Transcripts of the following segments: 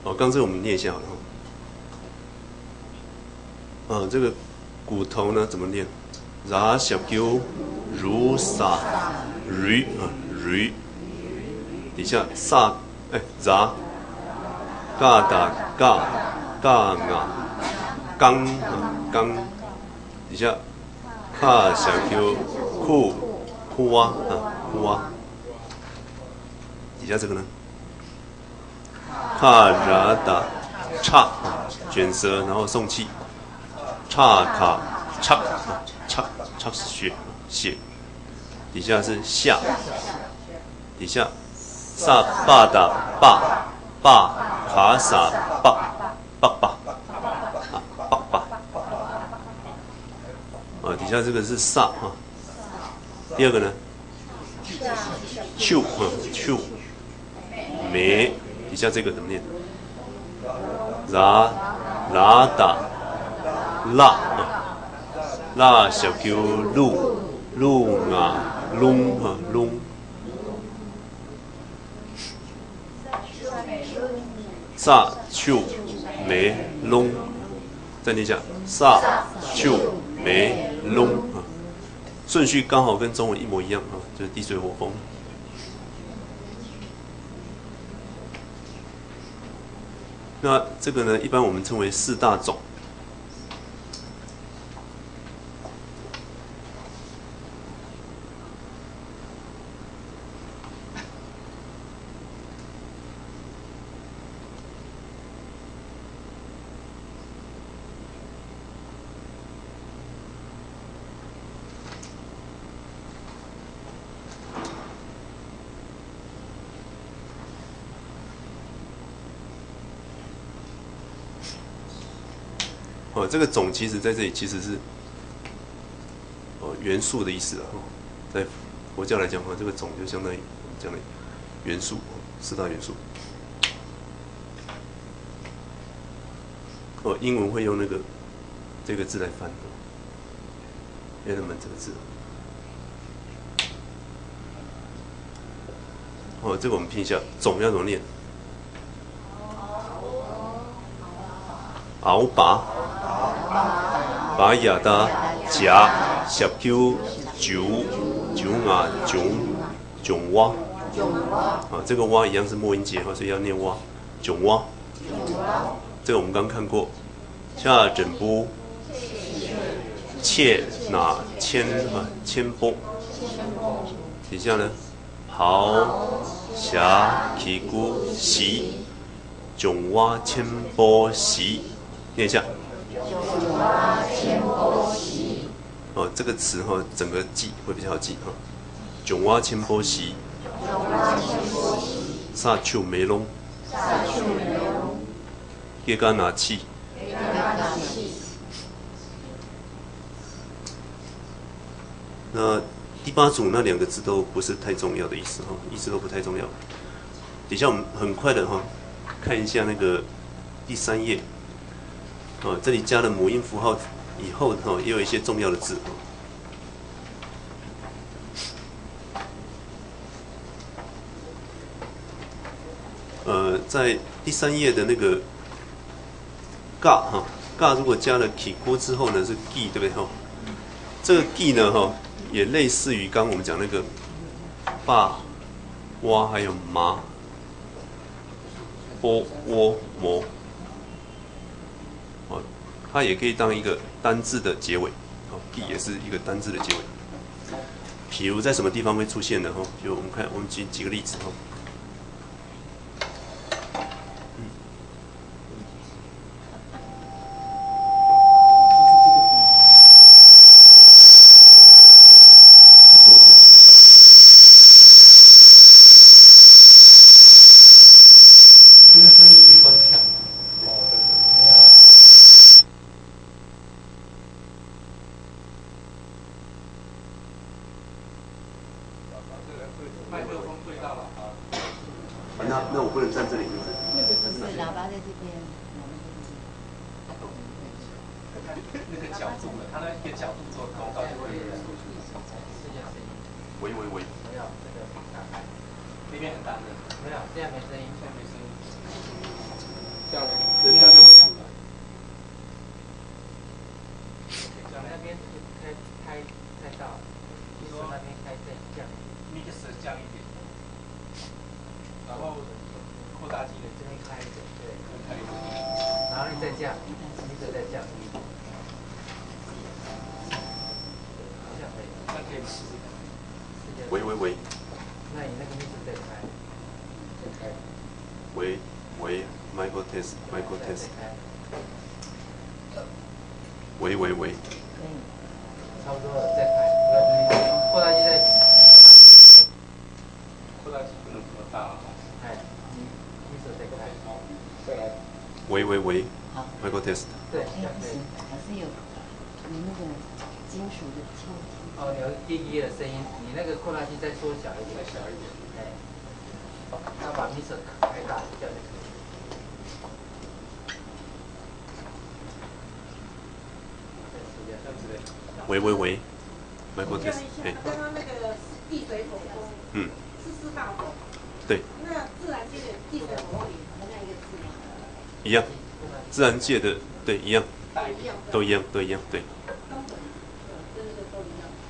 哦，刚这个我们念一下好了。这个骨头呢怎么念？ra小 q ru sa ru ru， 底下 sa ra ga da ga ga nga 刚刚，底下 ka 小 q ku ku wa ku wa， 底下这个呢？卡拉达叉卷舌，然后送气，叉卡叉叉是血，底下是下，底下萨巴达巴卡萨巴底下这个是萨第二个呢秋梅。底下这个怎么念？拉达拉小 q 路隆萨秋梅隆，再念一下萨秋梅隆顺序刚好跟中文一模一样就是地水火风。那这个呢，一般我们称为四大种。这个种其实在这里其实是元素的意思在佛教来讲这个种就相当于这样的元素，四大元素。英文会用这个字来翻，element 这个字。这个我们拼一下，种要怎么念？鳌拔。把亚达甲小 q 九啊囧蛙这个蛙一样是末音节所以要念蛙囧蛙。这个我们刚看过，下整部切哪千波，底下呢豪侠旗鼓席囧蛙千波席，念一下。这个词整个记会比较好记囧蛙千波席，萨丘梅隆，叶干拿气。那第八组那两个字都不是太重要的意思意思都不太重要。底下我们很快的看一下那个第3页。这里加了母音符号以后也有一些重要的字在第3页的那个嘎如果加了 ki 锅之后呢是 gi 对不对这个 gi 呢也类似于刚我们讲那个爸蛙还有麻波窝魔它也可以当一个单字的结尾，gi 也是一个单字的结尾。比如在什么地方会出现的就我们举几个例子这个声音可以关枪。麦克风对到了啊。那我不能站这里，是不是？不是，喇叭在这边。那个角度了，它那个角度做高到就会。喂。没有，这个打开。那边很大声。没有，现在没声音，现在没声音。这样，人家就会出来。讲那边太大了，你说那边开再降，mix 降一点，然后扩大机的这边开一点，对，开一点，然后你再降，mix 再降，这样可以，那可以试试看。喂。那你那个 mix 再开，再开。喂 ，Michael test。喂。差不多了，再开。扩大机再。扩大机不能这么大啊！哎，你手再开。再来。喂。好 ，Michael test。对。还是有那个金属的敲击。哦，有滴滴的声音，你那个扩大机再缩小一点。再小一点。哎。要把 mixer 开大一点。喂 ，Michael test。刚刚那个地水火风，是4大火。对。那自然界的地水火风里同样一个字吗？一样，自然界的对一样，都一样，对。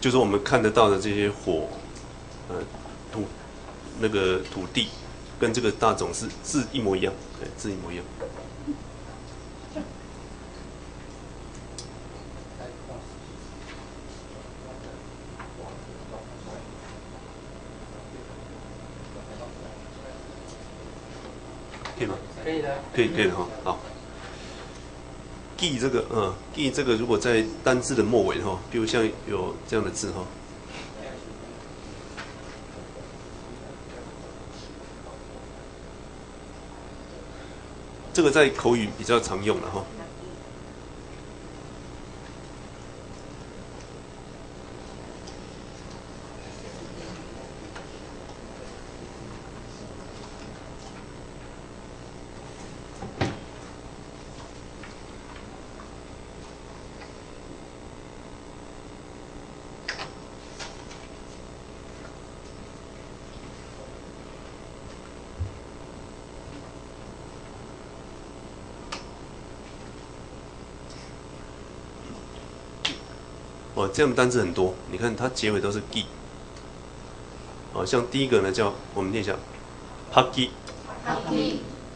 就是我们看得到的这些火，土地，跟这个大种是字一模一样，对，字一模一样。可以吗？可以的。可以的哈，好。记这个，如果在单字的末尾哈，比如像有这样的字哈，这个在口语比较常用的哈。这样的单字很多，你看它结尾都是 gi。像第一个呢叫我们念一下 ，haki，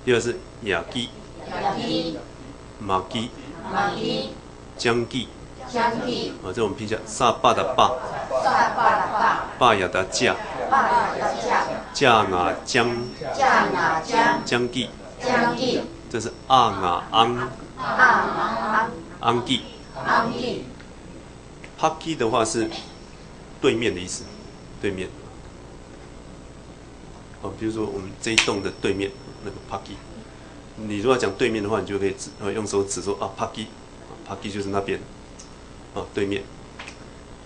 第二是 yaki，maki， jangi， 这我们拼一下，萨巴的巴，巴雅的架，架雅江，jangi， 这是阿雅昂，angi。Haki 的话是对面的意思，对面。比如说我们这一栋的对面那个 Haki， 你如果要讲对面的话，你就可以用手指说Haki，Haki 就是那边，对面。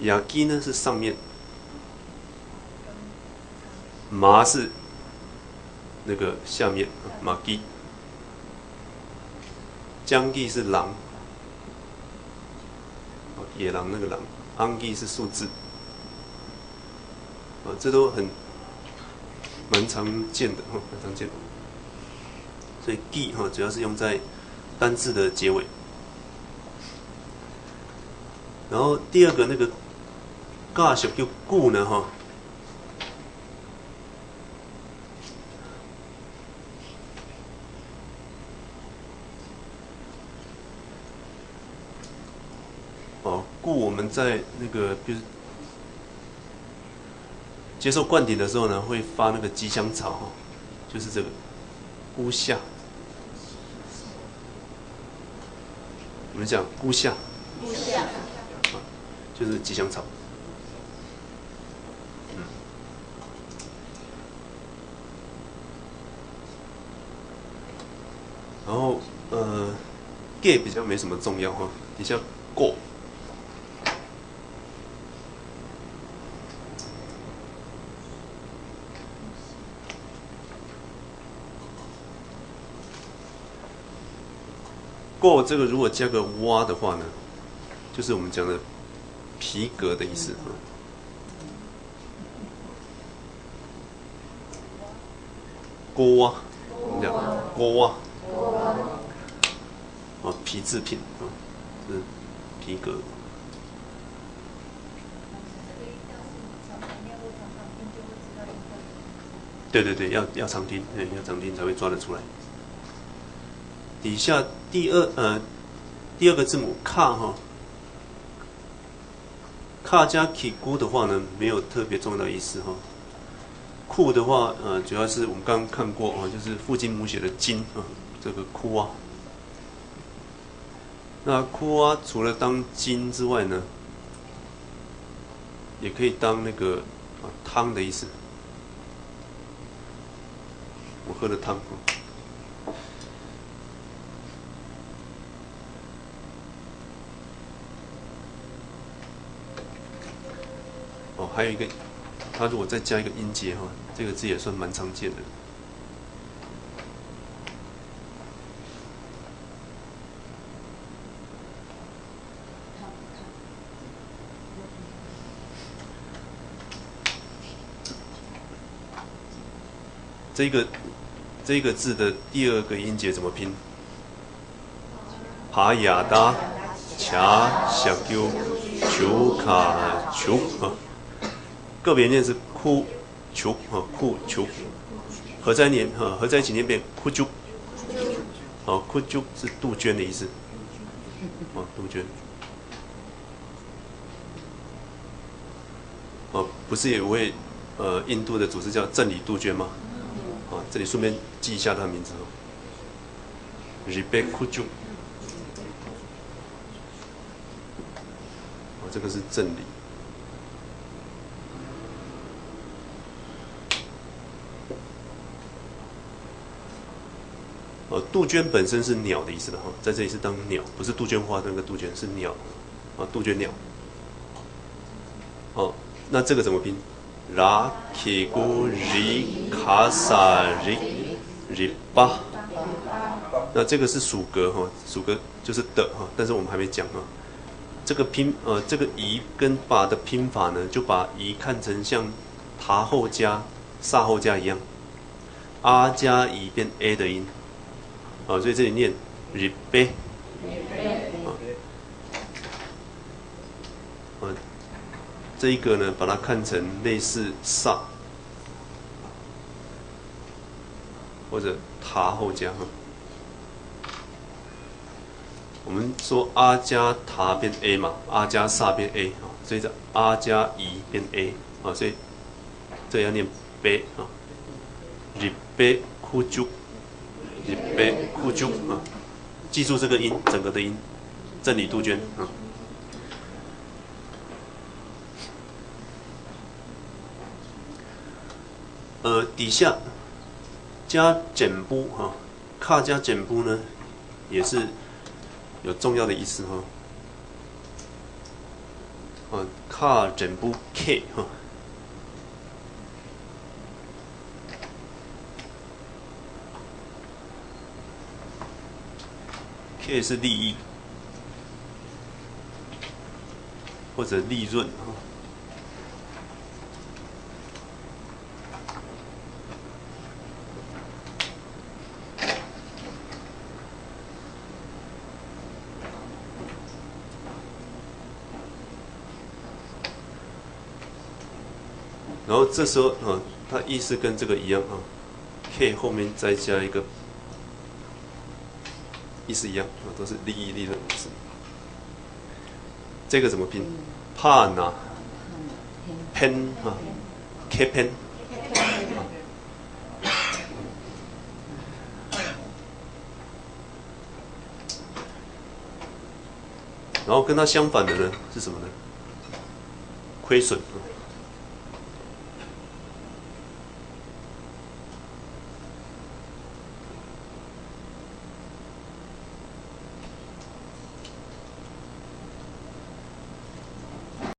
Yaki 呢是上面，麻是那个下面，Maki。Jangi 是狼。野狼那个狼 ，angi 是数字，这都蛮常见的，蛮常见的。所以 gi 主要是用在单字的结尾。然后第二个那个 ga 小叫固呢故我们在那个就是接受灌顶的时候呢，会发那个吉祥草就是这个菇夏，我们讲菇夏，就是吉祥草。然后gay 比较没什么重要底下过。过这个如果加个蛙的话呢，就是我们讲的皮革的意思。锅蛙，我们讲锅蛙，皮制品是皮革。对对对，要常听，要常听才会抓得出来。底下第二个字母卡哈，卡加 k 咕的话呢，没有特别重要的意思哈。库的话，主要是我们刚刚看过就是父亲母写的金这个库啊。那库啊，除了当金之外呢，也可以当那个汤的意思。我喝的汤。还有一个，它如果再加一个音节这个字也算蛮常见的。这个字的第二个音节怎么拼？哈雅达卡小 Q 球卡球个别念是哭球哭球，合在一起念变哭啾。哭啾是杜鹃的意思。杜鹃。不是有位印度的祖师叫真理杜鹃吗？这里顺便记一下他的名字Ribet Kuju。这个是真理。杜鹃本身是鸟的意思的在这里是当鸟，不是杜鹃花那个杜鹃，是鸟杜鹃鸟。那这个怎么拼？ra ki gu ri ka sa ri ri ba。那这个是属格属格就是的但是我们还没讲这个这个夷跟把的拼法呢，就把夷看成像塔后加萨后加一样，啊加夷变 a 的音所以这里念 ri be。这一个呢，把它看成类似萨或者塔后加我们说阿加塔变 a 嘛，阿加萨变 a 所以这阿加夷变 a 所以这要念 be ribe kuju ribe kuju 记住这个音，整个的音，真理杜鹃底下加简部卡加简部呢，也是有重要的意思卡简部 K K 是利益或者利润然后这时候它意思跟这个一样K 后面再加一个意思一样都是利益利润意思。这个怎么拼？帕拿 pen K pen。然后跟它相反的呢是什么呢？亏损